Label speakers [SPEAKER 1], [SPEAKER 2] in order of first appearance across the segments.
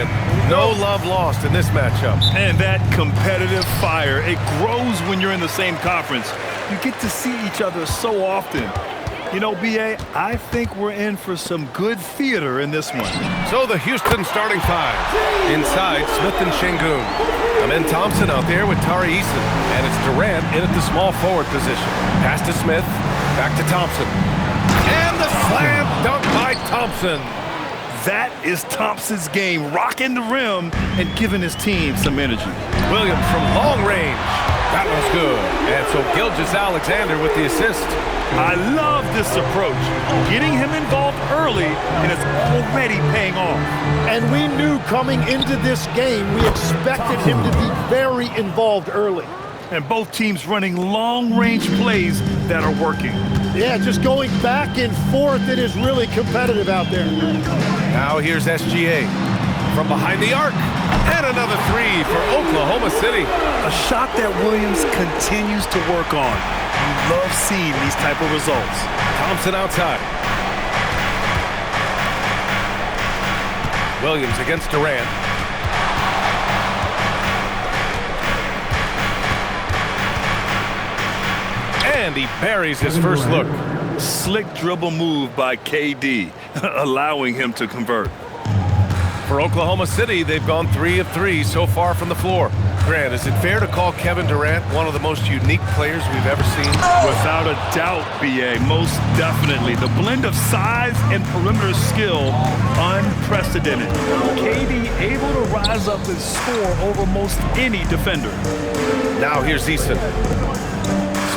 [SPEAKER 1] Brian. No love lost in this matchup.
[SPEAKER 2] And that competitive fire, it grows when you're in the same conference. You get to see each other so often. You know, B.A., I think we're in for some good theater in this one.
[SPEAKER 1] So the Houston starting five. Inside, Smith and Şengün. Amen Thompson out there with Tari Eason. And it's Durant in at the small forward position. Pass to Smith, back to Thompson. And the slam dunk by Thompson.
[SPEAKER 2] That is Thompson's game, rocking the rim and giving his team some energy.
[SPEAKER 1] Williams from long range. That was good. And so Gilgeous-Alexander with the assist.
[SPEAKER 2] I love this approach. Getting him involved early, and it's already paying off.
[SPEAKER 3] And we knew coming into this game, we expected him to be very involved early.
[SPEAKER 2] And both teams running long-range plays that are working.
[SPEAKER 3] Yeah, just going back and forth, it is really competitive out there.
[SPEAKER 1] Now here's SGA from behind the arc. And another three for Oklahoma City.
[SPEAKER 2] A shot that Williams continues to work on. You love seeing these type of results.
[SPEAKER 1] Thompson outside. Williams against Durant. And he buries his first look.
[SPEAKER 2] Slick dribble move by KD, allowing him to convert.
[SPEAKER 1] For Oklahoma City, they've gone 3 of 3 so far from the floor. Grant, is it fair to call Kevin Durant one of the most unique players we've ever seen?
[SPEAKER 2] Without a doubt, B.A., most definitely. The blend of size and perimeter skill, unprecedented. KD able to rise up and score over most any defender.
[SPEAKER 1] Now here's Eason.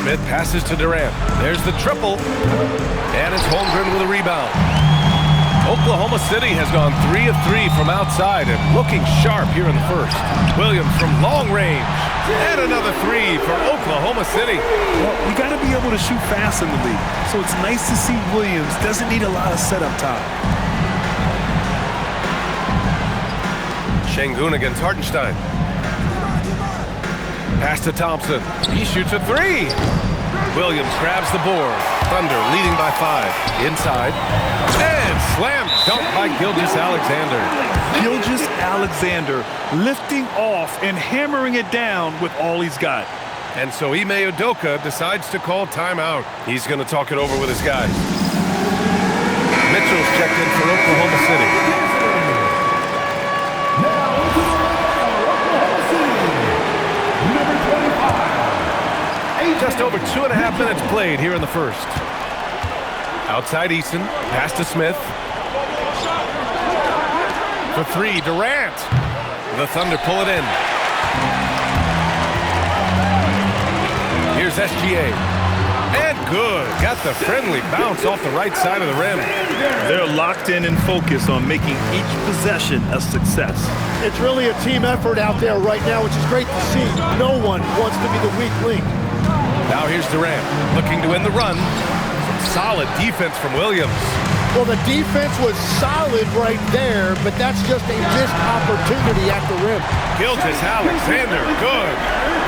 [SPEAKER 1] Smith passes to Durant. There's the triple. And it's Holmgren with a rebound. Oklahoma City has gone 3 of 3 from outside and looking sharp here in the first. Williams from long range. And another three for Oklahoma City.
[SPEAKER 2] Well, you got to be able to shoot fast in the league. So it's nice to see Williams doesn't need a lot of setup time.
[SPEAKER 1] Şengün against Hartenstein. Pass to Thompson. He shoots a three. Williams grabs the board. Thunder leading by 5. Inside. And slam dunk by Gilgeous-Alexander.
[SPEAKER 2] Gilgeous-Alexander lifting off and hammering it down with all he's got.
[SPEAKER 1] And so Ime Udoka decides to call timeout. He's going to talk it over with his guys. Mitchell's checked in for Oklahoma City. Just over 2.5 minutes played here in the first. Outside Eason, pass to Smith. For 3, Durant. The Thunder pull it in. Here's SGA. And good. Got the friendly bounce off the right side of the rim.
[SPEAKER 2] They're locked in and focused on making each possession a success.
[SPEAKER 3] It's really a team effort out there right now, which is great to see. No one wants to be the weak link.
[SPEAKER 1] Now here's Durant, looking to win the run. Some solid defense from Williams.
[SPEAKER 3] Well, the defense was solid right there, but that's just a missed opportunity at the rim.
[SPEAKER 1] Gilgeous-Alexander, good.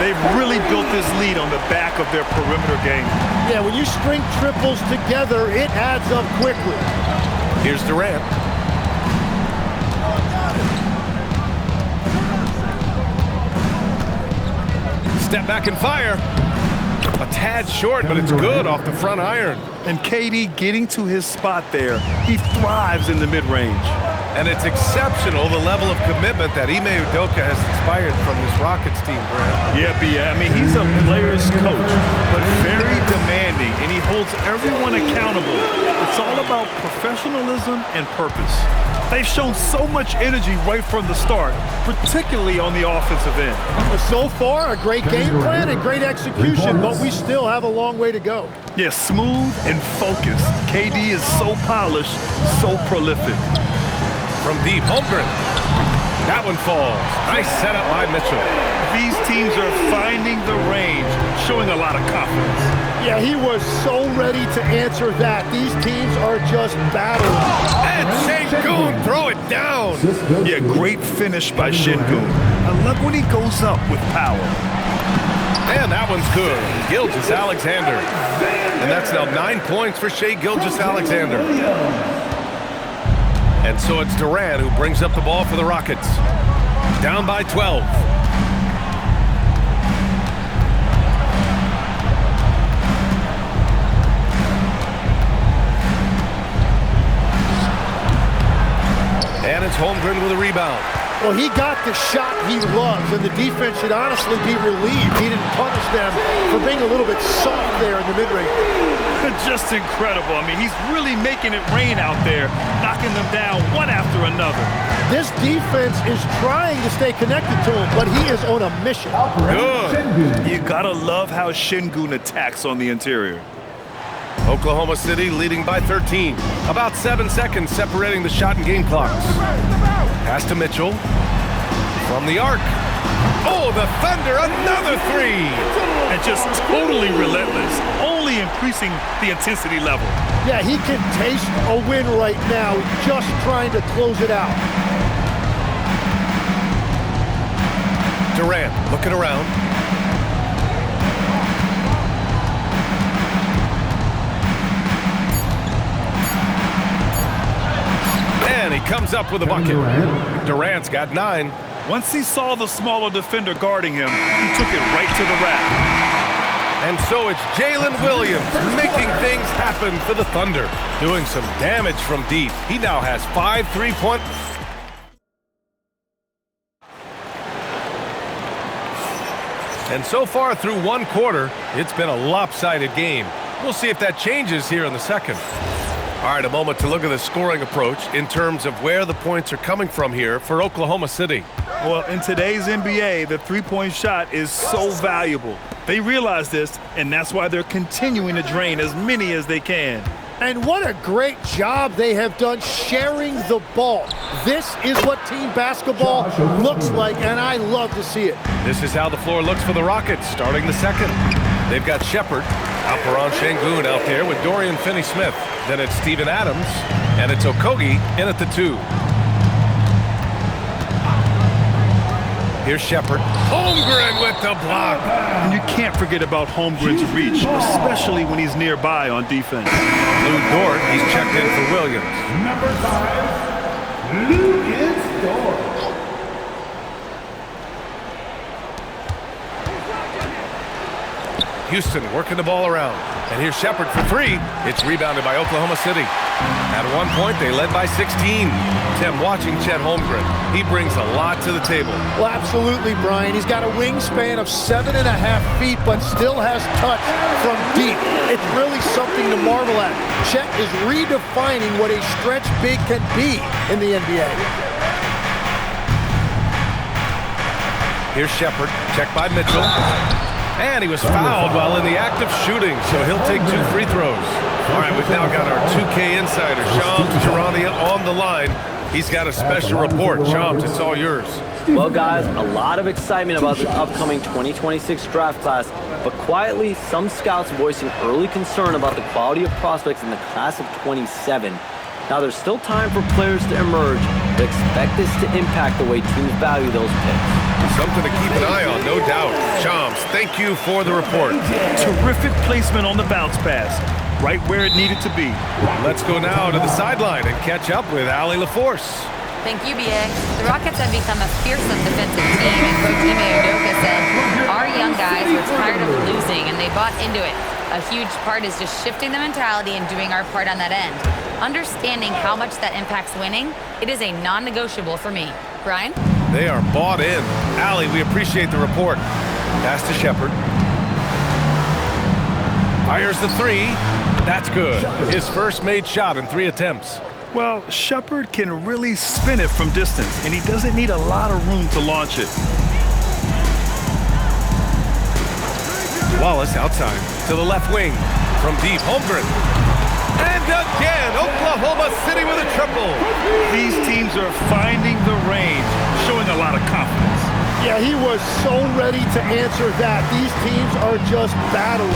[SPEAKER 2] They've really built this lead on the back of their perimeter game.
[SPEAKER 3] Yeah, when you string triples together, it adds up quickly.
[SPEAKER 1] Here's Durant. Step back and fire. A tad short, but it's good off the front iron.
[SPEAKER 2] And KD getting to his spot there. He thrives in the mid-range.
[SPEAKER 1] And it's exceptional, the level of commitment that Ime Udoka has inspired from this Rockets team, Grant.
[SPEAKER 2] Yeah, I mean, he's a player's coach, but very demanding, and he holds everyone accountable. It's all about professionalism and purpose. They've shown so much energy right from the start, particularly on the offensive end.
[SPEAKER 3] So far, a great game plan and great execution, but we still have a long way to go.
[SPEAKER 2] Yeah, smooth and focused. KD is so polished, so prolific.
[SPEAKER 1] From deep, Holmgren. That one falls. Nice setup by Mitchell.
[SPEAKER 2] These teams are finding the range, showing a lot of confidence.
[SPEAKER 3] Yeah, he was so ready to answer that. These teams are just battling.
[SPEAKER 1] And Şengün, throw it down.
[SPEAKER 2] Yeah, great finish by Şengün. I love when he goes up with power.
[SPEAKER 1] And that one's good. Gilgeous-Alexander. And that's now 9 points for Shai Gilgeous-Alexander. And so it's Durant who brings up the ball for the Rockets. Down by 12. And it's Holmgren with a rebound.
[SPEAKER 3] Well, he got the shot he loves, and the defense should honestly be relieved. He didn't punish them for being a little bit soft there in the mid-range.
[SPEAKER 2] Just incredible. I mean, he's really making it rain out there, knocking them down one after another.
[SPEAKER 3] This defense is trying to stay connected to him, but he is on a mission.
[SPEAKER 1] Good.
[SPEAKER 2] You gotta love how Şengün attacks on the interior.
[SPEAKER 1] Oklahoma City leading by 13. About 7 seconds separating the shot and game clocks. Pass to Mitchell. From the arc. Oh, the Thunder, another three!
[SPEAKER 2] And just totally relentless, only increasing the intensity level.
[SPEAKER 3] Yeah, he can taste a win right now, just trying to close it out.
[SPEAKER 1] Durant looking around. And he comes up with a bucket. Durant's got 9.
[SPEAKER 2] Once he saw the smaller defender guarding him, he took it right to the rack.
[SPEAKER 1] And so it's Jalen Williams making things happen for the Thunder. Doing some damage from deep. He now has 5 3-point. And so far through one quarter, it's been a lopsided game. We'll see if that changes here in the second. All right, a moment to look at the scoring approach in terms of where the points are coming from here for Oklahoma City.
[SPEAKER 2] Well, in today's NBA, the three-point shot is so valuable. They realize this, and that's why they're continuing to drain as many as they can.
[SPEAKER 3] And what a great job they have done sharing the ball. This is what team basketball looks like, and I love to see it.
[SPEAKER 1] This is how the floor looks for the Rockets starting the second. They've got Shepherd, Alperen Şengün out there with Dorian Finney-Smith. Then it's Steven Adams, and it's Okogie in at the 2. Here's Shepherd. Holmgren with the block.
[SPEAKER 2] And you can't forget about Holmgren's reach, especially when he's nearby on defense.
[SPEAKER 1] Lou Dort, he's checked in for Williams.
[SPEAKER 4] Number 5, Lucas Dort.
[SPEAKER 1] Houston working the ball around. And here's Shepherd for 3. It's rebounded by Oklahoma City. At one point, they led by 16. Tim, watching Chet Holmgren, he brings a lot to the table.
[SPEAKER 3] Well, absolutely, Brian. He's got a wingspan of 7.5 feet, but still has touch from deep. It's really something to marvel at. Chet is redefining what a stretch big can be in the NBA.
[SPEAKER 1] Here's Shepherd, checked by Mitchell. And he was fouled while in the act of shooting, so he'll take 2 free throws. All right, we've now got our 2K insider, Shams Charania, on the line. He's got a special report. Shams, it's all yours.
[SPEAKER 5] Well, guys, a lot of excitement about the upcoming 2026 draft class, but quietly, some scouts voicing early concern about the quality of prospects in the class of 27. Now, there's still time for players to emerge, but expect this to impact the way teams value those picks.
[SPEAKER 1] Something to keep an eye on, no doubt. Shams, thank you for the report.
[SPEAKER 2] Terrific placement on the bounce pass, right where it needed to be.
[SPEAKER 1] Let's go now to the sideline and catch up with Allie LaForce.
[SPEAKER 6] Thank you, BX. The Rockets have become a fearsome defensive team, and Coach Ime Udoka said, our young guys were tired of losing, and they bought into it. A huge part is just shifting the mentality and doing our part on that end. Understanding how much that impacts winning, it is a non-negotiable for me. Brian?
[SPEAKER 1] They are bought in. Allie, we appreciate the report. Pass to Shepherd. Fires the 3. That's good. His first made shot in 3 attempts.
[SPEAKER 2] Well, Shepherd can really spin it from distance, and he doesn't need a lot of room to launch it.
[SPEAKER 1] Wallace outside to the left wing. From deep, Holmgren. And again, Oklahoma City with a triple.
[SPEAKER 2] These teams are finding the range, showing a lot of confidence.
[SPEAKER 3] Yeah, he was so ready to answer that. These teams are just battling.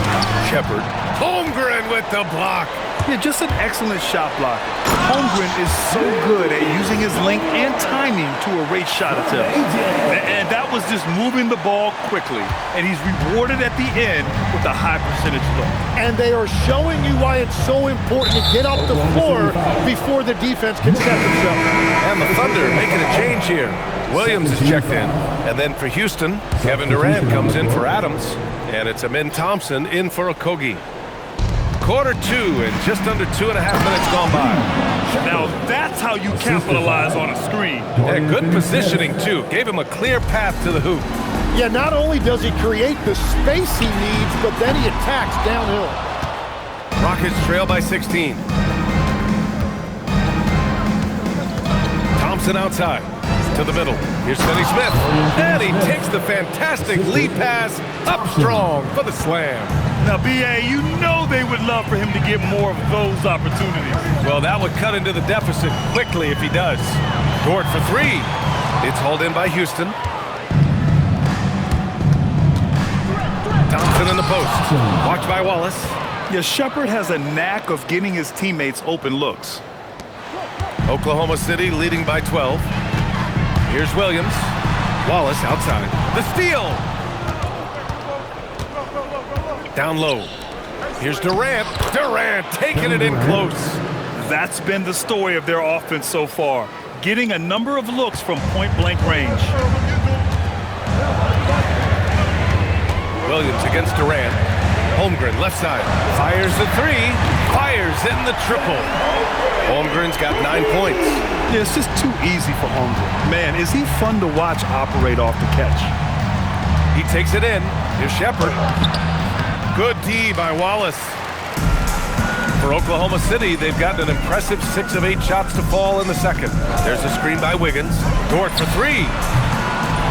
[SPEAKER 1] Shepherd. Holmgren with the block.
[SPEAKER 2] Yeah, just an excellent shot blocker. Holmgren is so good at using his length and timing to erase shot attempts. And that was just moving the ball quickly. And he's rewarded at the end with a high percentage look.
[SPEAKER 3] And they are showing you why it's so important to get up the floor before the defense can set themselves.
[SPEAKER 1] And the Thunder making a change here. Williams is checked in. And then for Houston, Kevin Durant comes in for Adams. And it's Amin Thompson in for Okogie. Quarter 2 and just under 2.5 minutes gone by.
[SPEAKER 2] Now that's how you capitalize on a screen.
[SPEAKER 1] Yeah, good positioning too. Gave him a clear path to the hoop.
[SPEAKER 3] Yeah, not only does he create the space he needs, but then he attacks downhill.
[SPEAKER 1] Rockets trail by 16. Thompson outside to the middle. Here's Finney Smith. And he takes the fantastic lead pass up strong for the slam.
[SPEAKER 2] Now, B.A., you know they would love for him to get more of those opportunities.
[SPEAKER 1] Well, that would cut into the deficit quickly if he does. Dort for 3. It's hauled in by Houston. Thompson in the post. Watched by Wallace.
[SPEAKER 2] Yeah, Shepherd has a knack of getting his teammates open looks.
[SPEAKER 1] Oklahoma City leading by 12. Here's Williams. Wallace outside. The steal. Down low. Here's Durant. Durant taking it in close.
[SPEAKER 2] That's been the story of their offense so far, getting a number of looks from point-blank range.
[SPEAKER 1] Williams against Durant. Holmgren left side. Fires the 3. Fires in the triple. Holmgren's got 9 points.
[SPEAKER 2] Yeah, it's just too easy for Holmgren. Man, is he fun to watch operate off the catch.
[SPEAKER 1] He takes it in. Here's Shepherd. Good D by Wallace. For Oklahoma City, they've gotten an impressive 6 of 8 shots to fall in the second. There's a screen by Wiggins. Dort for 3.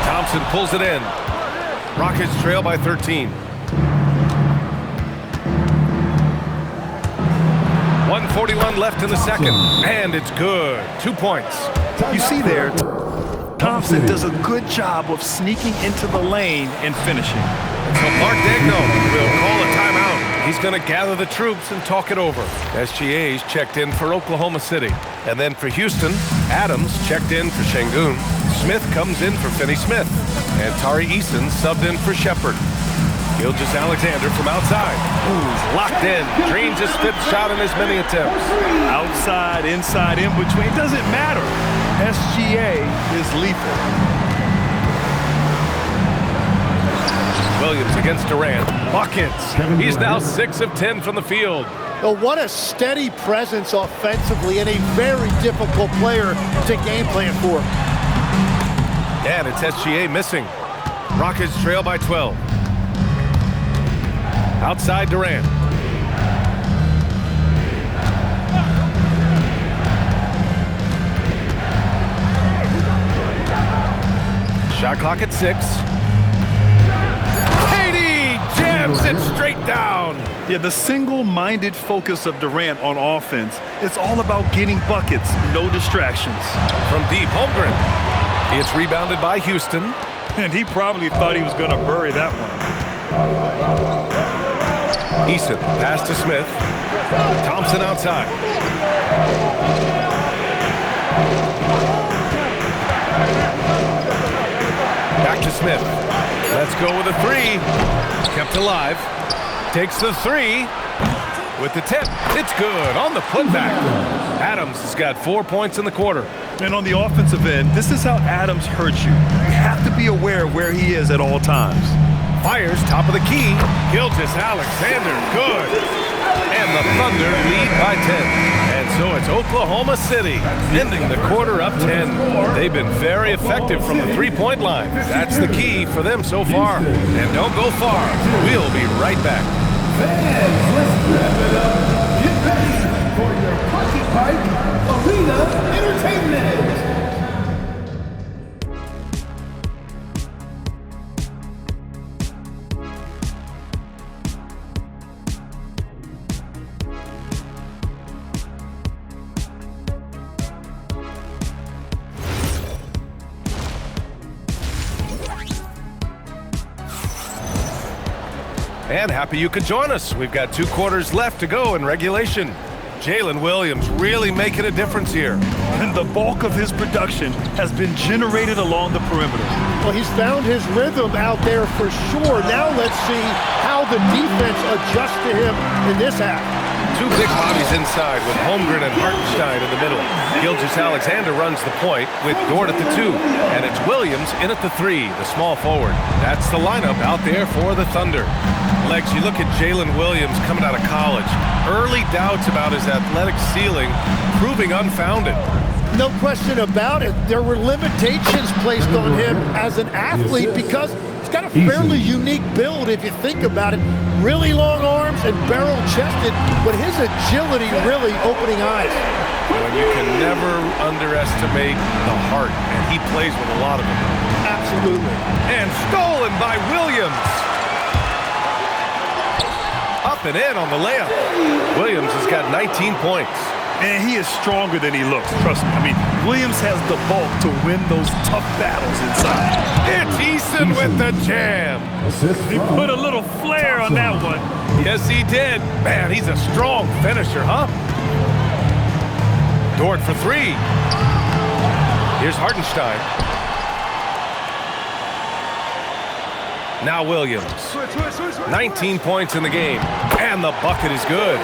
[SPEAKER 1] Thompson pulls it in. Rockets trail by 13. 1:41 left in the second. And it's good. 2 points.
[SPEAKER 2] You see there, Thompson does a good job of sneaking into the lane and finishing.
[SPEAKER 1] So Mark Daigneault will call a timeout. He's going to gather the troops and talk it over. SGA's checked in for Oklahoma City. And then for Houston, Adams checked in for Şengün. Smith comes in for Finney Smith. And Tari Eason subbed in for Shepherd. Gilgeous-Alexander from outside. Who's locked in. Dreams his 5th shot in as many attempts.
[SPEAKER 2] Outside, inside, in between, it doesn't matter. SGA is lethal.
[SPEAKER 1] Williams against Durant. Buckets. He's now 6 of 10 from the field.
[SPEAKER 3] Well, what a steady presence offensively and a very difficult player to game plan for.
[SPEAKER 1] And it's SGA missing. Rockets trail by 12. Outside Durant. Shot clock at 6. KD jams it straight down.
[SPEAKER 2] Yeah, the single-minded focus of Durant on offense, it's all about getting buckets, no distractions.
[SPEAKER 1] From deep, Holmgren. It's rebounded by Houston.
[SPEAKER 2] And he probably thought he was going to bury that one.
[SPEAKER 1] Eason, pass to Smith. Thompson outside. Back to Smith. Let's go with a 3. Kept alive. Takes the 3. With the tip. It's good on the putback. Adams has got 4 points in the quarter.
[SPEAKER 2] And on the offensive end, this is how Adams hurts you. You have to be aware of where he is at all times.
[SPEAKER 1] Fires top of the key. Gilgeous-Alexander, good. And the Thunder lead by 10. And so it's Oklahoma City ending the quarter up 10. They've been very effective from the 3-point line. That's the key for them so far. And don't go far. We'll be right back.
[SPEAKER 4] Fans, let's wrap it up. Get ready for your Pocket Pipe Arena Entertainment.
[SPEAKER 1] And happy you could join us. We've got 2 quarters left to go in regulation. Jalen Williams really making a difference here.
[SPEAKER 2] And the bulk of his production has been generated along the perimeter.
[SPEAKER 3] Well, he's found his rhythm out there for sure. Now let's see how the defense adjusts to him in this half.
[SPEAKER 1] Two big bodies inside with Holmgren and Hartenstein in the middle. Gilgeous-Alexander runs the point with Dort at the 2. And it's Williams in at the 3, the small forward. That's the lineup out there for the Thunder. Lex, you look at Jalen Williams coming out of college. Early doubts about his athletic ceiling proving unfounded.
[SPEAKER 3] No question about it. There were limitations placed on him as an athlete because he's got a fairly unique build if you think about it. Really long arms and barrel-chested, but his agility really opening eyes.
[SPEAKER 1] And you can never underestimate the heart, and he plays with a lot of it.
[SPEAKER 3] Absolutely.
[SPEAKER 1] And stolen by Williams. Up and in on the layup. Williams has got 19 points.
[SPEAKER 2] And he is stronger than he looks, trust me. I mean, Williams has the bulk to win those tough battles inside.
[SPEAKER 1] It's Eason with the jam.
[SPEAKER 2] He put a little flair on that one.
[SPEAKER 1] Yes, he did. Man, he's a strong finisher, huh? Dort for 3. Here's Hartenstein. Now Williams. 19 points in the game. And the bucket is good.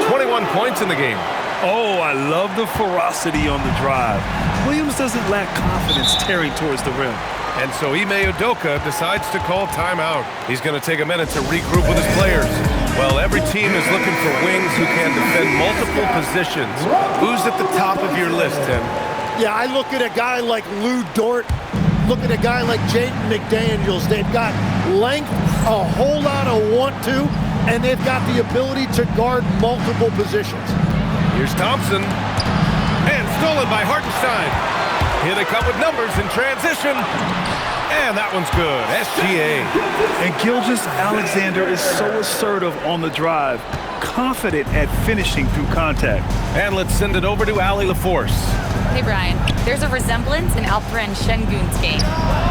[SPEAKER 1] 21 points in the game.
[SPEAKER 2] Oh, I love the ferocity on the drive. Williams doesn't lack confidence tearing towards the rim.
[SPEAKER 1] And so Ime Udoka decides to call timeout. He's going to take a minute to regroup with his players. Well, every team is looking for wings who can defend multiple positions. Who's at the top of your list, Tim?
[SPEAKER 3] Yeah, I look at a guy like Lou Dort. Look at a guy like Jaden McDaniels. They've got length, a whole lot of want to, and they've got the ability to guard multiple positions.
[SPEAKER 1] Here's Thompson. And stolen by Hartenstein. Here they come with numbers in transition. And that one's good. SGA.
[SPEAKER 2] And Gilgeous-Alexander is so assertive on the drive, confident at finishing through contact.
[SPEAKER 1] And let's send it over to Allie LaForce.
[SPEAKER 6] Hey, Brian, there's a resemblance in Alperen Şengün's game.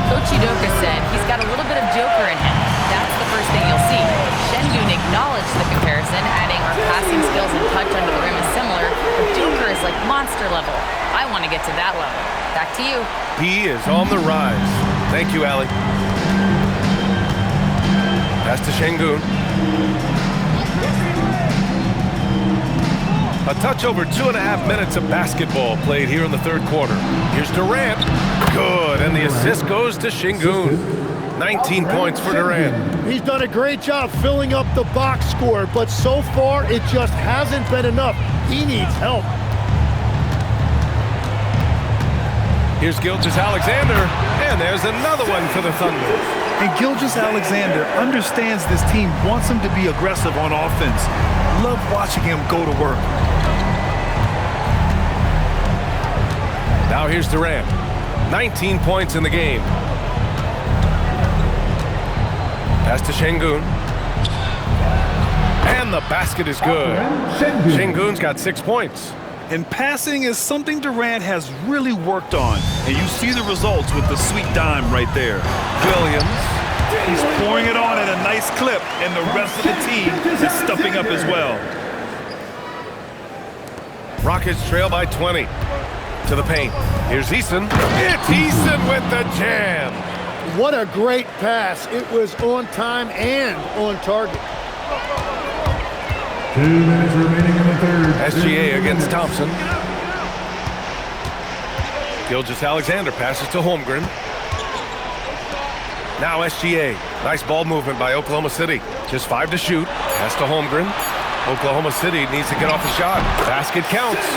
[SPEAKER 6] Coach Udoka said he's got a little bit of Joker in him. That's the first thing you'll see. Şengün acknowledged the comparison, adding our passing skills and touch under the rim is similar, but Joker is like monster level. I want to get to that level. Back to you.
[SPEAKER 1] He is on the rise. Thank you, Allie. Pass to Şengün. A touch over 2.5 minutes of basketball played here in the third quarter. Here's Durant. Good, and the assist goes to Şengün. 19 points for Durant.
[SPEAKER 3] He's done a great job filling up the box score, but so far it just hasn't been enough. He needs help.
[SPEAKER 1] Here's Gilgeous-Alexander, and there's another one for the Thunder.
[SPEAKER 2] And Gilgeous-Alexander understands this team wants him to be aggressive on offense. Love watching him go to work.
[SPEAKER 1] Now here's Durant. 19 points in the game. Pass to Şengün. And the basket is good. Şengün's got 6 points.
[SPEAKER 2] And passing is something Durant has really worked on. And you see the results with the sweet dime right there.
[SPEAKER 1] Williams.
[SPEAKER 2] He's pouring it on at a nice clip, and the rest of the team is stepping up as well.
[SPEAKER 1] Rockets trail by 20. To the paint. Here's Eason. It's Eason with the jam.
[SPEAKER 3] What a great pass. It was on time and on target.
[SPEAKER 4] 2 minutes remaining in the third.
[SPEAKER 1] SGA against Thompson. Gilgeous-Alexander passes to Holmgren. Now SGA. Nice ball movement by Oklahoma City. Just 5 to shoot. Pass to Holmgren. Oklahoma City needs to get off the shot. Basket counts.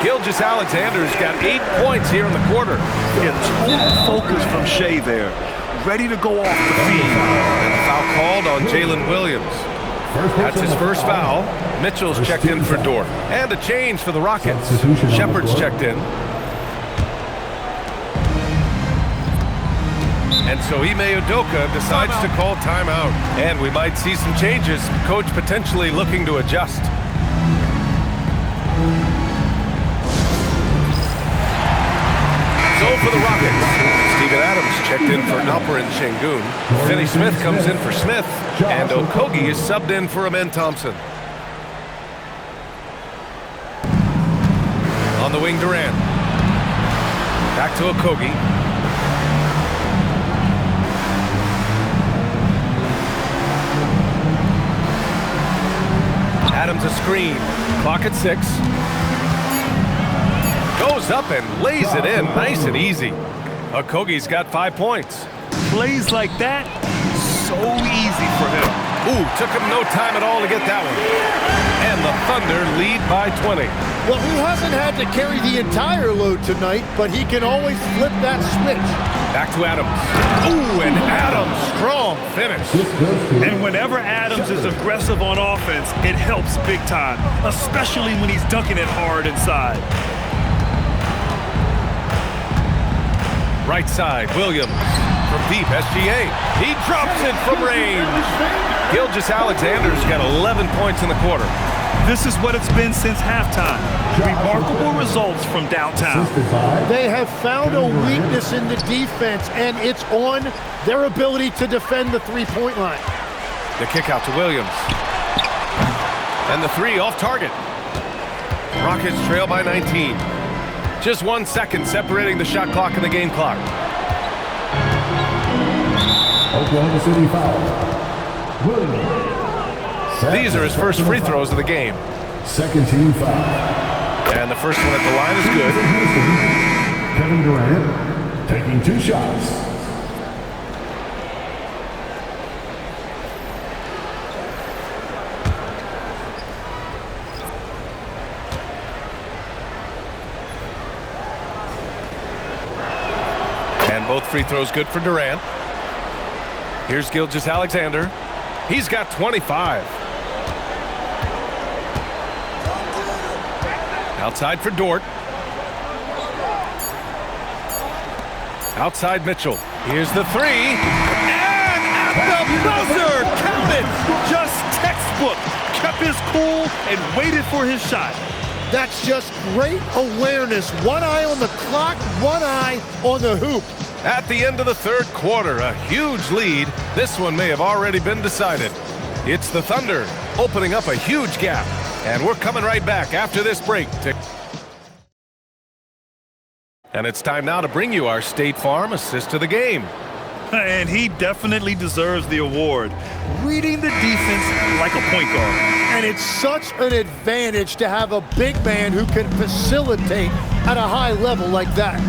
[SPEAKER 1] Gilgeous-Alexander's got 8 points here in the quarter.
[SPEAKER 2] Yeah, total focus from Shea there. Ready to go off the feed.
[SPEAKER 1] And the foul called on Jalen Williams. That's his first foul. Mitchell's checked in for Dort. And a change for the Rockets. Shepard's checked in. And so Ime Udoka decides to call timeout. And we might see some changes. Coach potentially looking to adjust. So for the Rockets, Steven Adams checked in for Alperen Şengün. Finney Smith comes in for Smith. And Okogie is subbed in for Amen Thompson. On the wing, Durant. Back to Okogie. Adams a screen. Clock at 6. Goes up and lays it in nice and easy. Okogie's got 5 points.
[SPEAKER 2] Plays like that, so easy for him.
[SPEAKER 1] Ooh, took him no time at all to get that one. And the Thunder lead by 20.
[SPEAKER 3] Well, he hasn't had to carry the entire load tonight, but he can always flip that switch.
[SPEAKER 1] Back to Adams. Ooh, and Adams, strong finish.
[SPEAKER 2] And whenever Adams is aggressive on offense, it helps big time, especially when he's dunking it hard inside.
[SPEAKER 1] Right side, Williams from deep, SGA. He drops it from range. Gilgeous-Alexander's got 11 points in the quarter.
[SPEAKER 2] This is what it's been since halftime. Remarkable results from downtown.
[SPEAKER 3] They have found a weakness in the defense, and it's on their ability to defend the three-point line.
[SPEAKER 1] The kick out to Williams. And the 3 off target. Rockets trail by 19. Just 1 second separating the shot clock and the game clock.
[SPEAKER 4] Oklahoma City foul. Williams.
[SPEAKER 1] These are his first free throws of the game.
[SPEAKER 4] Second team foul.
[SPEAKER 1] And the first one at the line is good.
[SPEAKER 4] Kevin Durant taking 2 shots.
[SPEAKER 1] And both free throws good for Durant. Here's Gilgeous-Alexander. He's got 25. Outside for Dort. Outside Mitchell. Here's the 3. And at the buzzer! Count it!
[SPEAKER 2] Just textbook. Kept his cool and waited for his shot.
[SPEAKER 3] That's just great awareness. One eye on the clock, one eye on the hoop.
[SPEAKER 1] At the end of the third quarter, a huge lead. This one may have already been decided. It's the Thunder opening up a huge gap. And we're coming right back after this break. And it's time now to bring you our State Farm assist of the game.
[SPEAKER 2] And he definitely deserves the award. Reading the defense like a point guard.
[SPEAKER 3] And it's such an advantage to have a big man who can facilitate at a high level like that.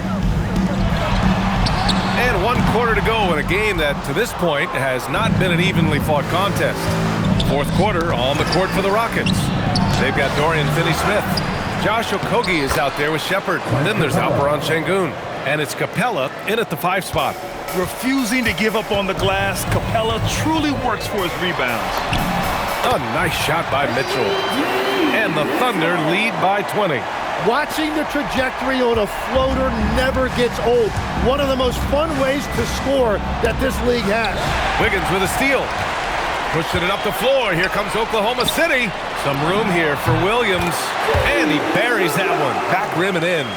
[SPEAKER 1] And 1 quarter to go in a game that, to this point, has not been an evenly fought contest. Fourth quarter on the court for the Rockets. They've got Dorian Finney-Smith. Josh Okogie is out there with Shepard. Then there's Alperen Sengun. And it's Capella in at the 5 spot.
[SPEAKER 2] Refusing to give up on the glass, Capella truly works for his rebounds.
[SPEAKER 1] A nice shot by Mitchell. And the Thunder lead by 20.
[SPEAKER 3] Watching the trajectory on a floater never gets old. One of the most fun ways to score that this league has.
[SPEAKER 1] Wiggins with a steal. Pushing it up the floor. Here comes Oklahoma City. Some room here for Williams. And he buries that one. Back rim and in.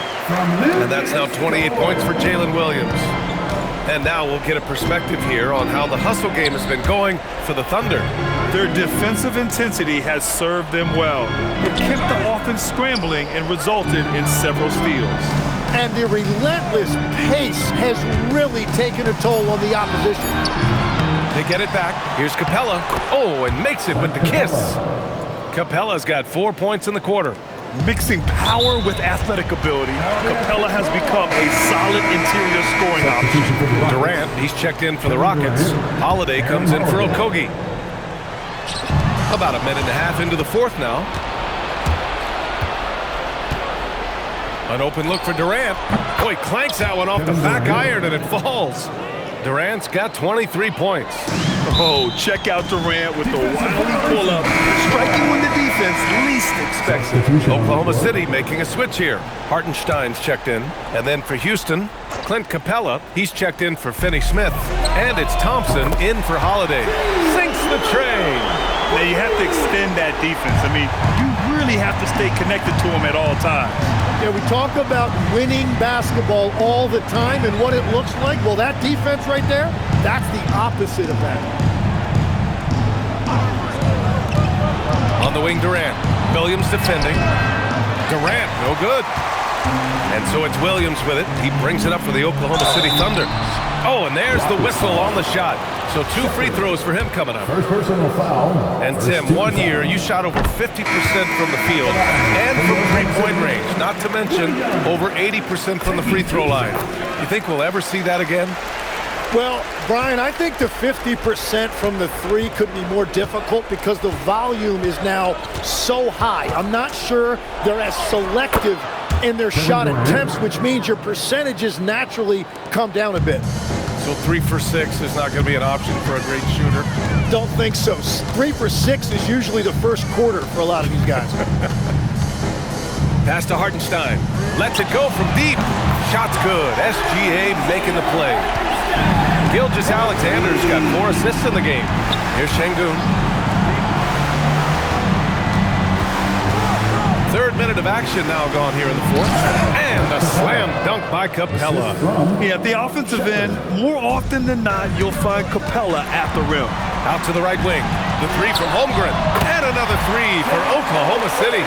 [SPEAKER 1] And that's now 28 points for Jalen Williams. And now we'll get a perspective here on how the hustle game has been going for the Thunder.
[SPEAKER 2] Their defensive intensity has served them well. It kept the offense scrambling and resulted in several steals.
[SPEAKER 3] And the relentless pace has really taken a toll on the opposition.
[SPEAKER 1] They get it back. Here's Capella. Oh, and makes it with the kiss. Capella's got 4 points in the quarter.
[SPEAKER 2] Mixing power with athletic ability, Capella has become a solid interior scoring option.
[SPEAKER 1] Durant, he's checked in for the Rockets. Holiday comes in for Okogie. About a minute and a half into the fourth now. An open look for Durant. Boy, clanks that one off the back iron and it falls. Durant's got 23 points.
[SPEAKER 2] Oh, check out Durant with the wily pull-up, striking when the defense least expects it.
[SPEAKER 1] Oklahoma City making a switch here. Hartenstein's checked in. And then for Houston, Clint Capella, he's checked in for Finney-Smith. And it's Thompson in for Holiday. Sinks the train.
[SPEAKER 2] Now you have to extend that defense. I mean, you really have to stay connected to them at all times.
[SPEAKER 3] Yeah, we talk about winning basketball all the time and what it looks like. Well, that defense right there, that's the opposite of that.
[SPEAKER 1] On the wing, Durant. Williams defending. Durant, no good. And so it's Williams with it. He brings it up for the Oklahoma City Thunder. Oh, and there's the whistle on the shot. So 2 free throws for him coming up.
[SPEAKER 4] First personal foul.
[SPEAKER 1] And Tim, 1 year, you shot over 50% from the field and from three-point range. Not to mention over 80% from the free throw line. You think we'll ever see that again?
[SPEAKER 3] Well, Brian, I think the 50% from the three could be more difficult because the volume is now so high. I'm not sure they're as selective in their shot attempts, which means your percentages naturally come down a bit.
[SPEAKER 1] So 3 for 6 is not going to be an option for a great shooter?
[SPEAKER 3] Don't think so. 3 for 6 is usually the first quarter for a lot of these guys.
[SPEAKER 1] Pass to Hartenstein. Lets it go from deep. Shot's good. SGA making the play. Gilgeous-Alexander's got 4 assists in the game. Here's Şengün. 3rd minute of action now gone here in the 4th. And a slam dunk by Capella.
[SPEAKER 2] Yeah, at the offensive end, more often than not, you'll find Capella at the rim.
[SPEAKER 1] Out to the right wing. The 3 from Holmgren. And another 3 for Oklahoma City.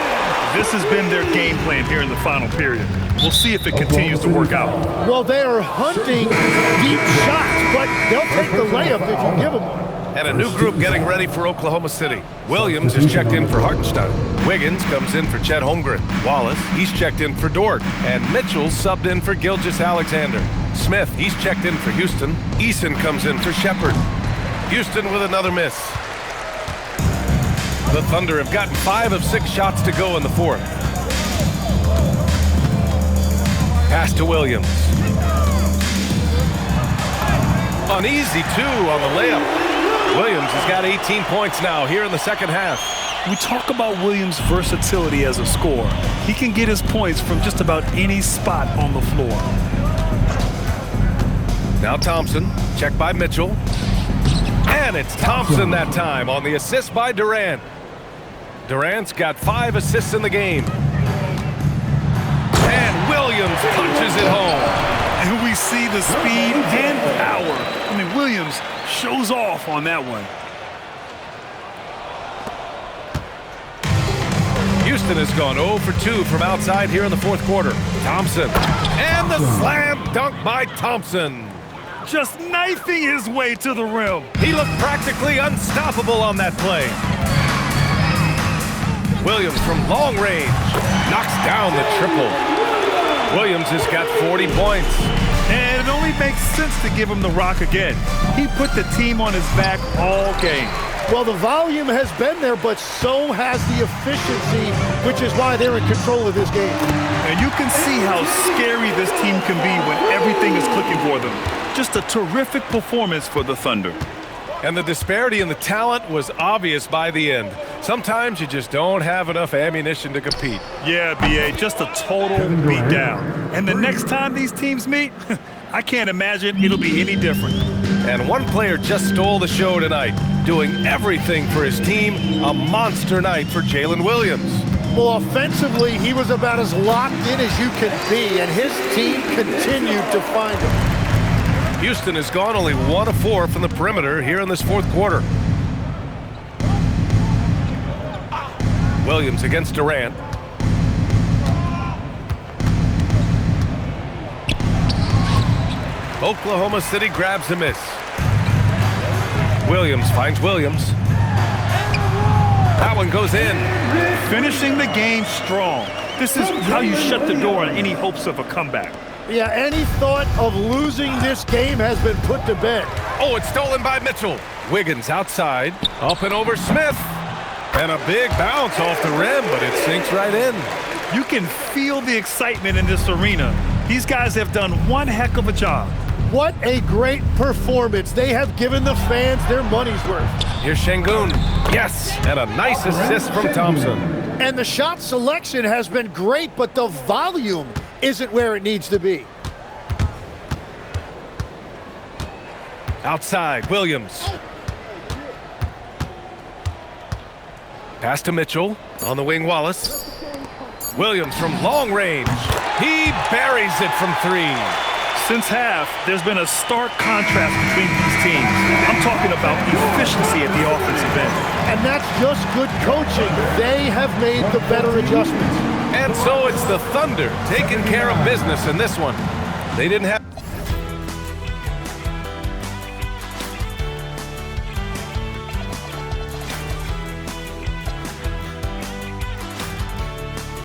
[SPEAKER 2] This has been their game plan here in the final period. We'll see if it continues to work out.
[SPEAKER 3] Well, they are hunting deep shots, but they'll take the layup if you give them one.
[SPEAKER 1] And a new group getting ready for Oklahoma City. Williams is checked in for Hartenstein. Wiggins comes in for Chet Holmgren. Wallace, he's checked in for Dort. And Mitchell subbed in for Gilgeous-Alexander. Smith, he's checked in for Houston. Eason comes in for Shepard. Houston with another miss. The Thunder have gotten 5 of 6 shots to go in the 4th. Pass to Williams. Uneasy 2 on the layup. Williams has got 18 points now here in the 2nd half.
[SPEAKER 2] We talk about Williams' versatility as a scorer. He can get his points from just about any spot on the floor.
[SPEAKER 1] Now Thompson, checked by Mitchell. And it's Thompson that time on the assist by Durant. Durant's got 5 assists in the game. And Williams punches it home.
[SPEAKER 2] And we see the speed and power. I mean, Williams shows off on that one.
[SPEAKER 1] Houston has gone 0 for 2 from outside here in the 4th quarter. Thompson. And the slam dunk by Thompson.
[SPEAKER 2] Just knifing his way to the rim.
[SPEAKER 1] He looked practically unstoppable on that play. Williams from long range knocks down the triple. Williams has got 40 points.
[SPEAKER 2] And it only makes sense to give him the rock again. He put the team on his back all game.
[SPEAKER 3] Well, the volume has been there, but so has the efficiency, which is why they're in control of this game.
[SPEAKER 2] And you can see how scary this team can be when everything is clicking for them. Just a terrific performance for the Thunder.
[SPEAKER 1] And the disparity in the talent was obvious by the end. Sometimes you just don't have enough ammunition to compete.
[SPEAKER 2] Yeah, B.A., just a total beatdown. And the next time these teams meet, I can't imagine it'll be any different.
[SPEAKER 1] And one player just stole the show tonight, doing everything for his team. A monster night for Jalen Williams.
[SPEAKER 3] Well, offensively, he was about as locked in as you can be, and his team continued to find him.
[SPEAKER 1] Houston has gone only 1 of 4 from the perimeter here in this 4th quarter. Williams against Durant. Oklahoma City grabs a miss. Williams finds Williams. That one goes in.
[SPEAKER 2] Finishing the game strong. This is how you shut the door on any hopes of a comeback.
[SPEAKER 3] Yeah, any thought of losing this game has been put to bed.
[SPEAKER 1] Oh, it's stolen by Mitchell. Wiggins outside, up and over Smith. And a big bounce off the rim, but it sinks right in.
[SPEAKER 2] You can feel the excitement in this arena. These guys have done one heck of a job.
[SPEAKER 3] What a great performance. They have given the fans their money's worth.
[SPEAKER 1] Here's Şengün. Yes, and a nice assist from Thompson.
[SPEAKER 3] And the shot selection has been great, but the volume isn't where it needs to be.
[SPEAKER 1] Outside, Williams. Pass to Mitchell. On the wing, Wallace. Williams from long range. He buries it from 3.
[SPEAKER 2] Since half, there's been a stark contrast between these teams. I'm talking about efficiency at the offensive end.
[SPEAKER 3] And that's just good coaching. They have made the better adjustments.
[SPEAKER 1] And so it's the Thunder taking care of business in this one. They didn't have...